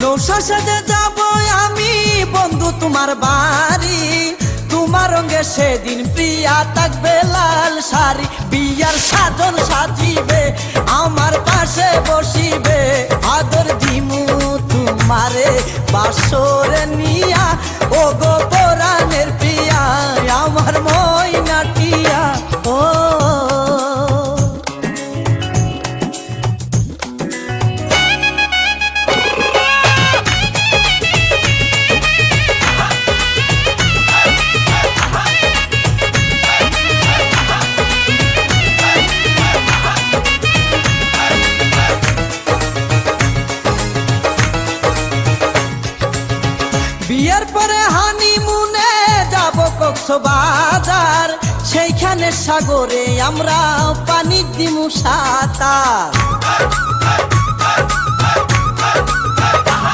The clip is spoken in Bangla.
নৌশা সাজে যাব আমি বন্ধু তোমার বাড়ি, তোমার রঙে সেদিন প্রিয়া থাকবে লাল শাড়ি। বিয়ার সাজন সাজিবে আমার পাশে বসিবে, আদর দিমু তোমারে বাসরে নিয়া, ও গো পরাণের প্রিয়া আমার ময়নাটিয়া। ও বিয়ের পরে হানিমুনে যাব কক্সবাজার, সেইখানে সাগরে আমরা পানি দিমু সাঁতার।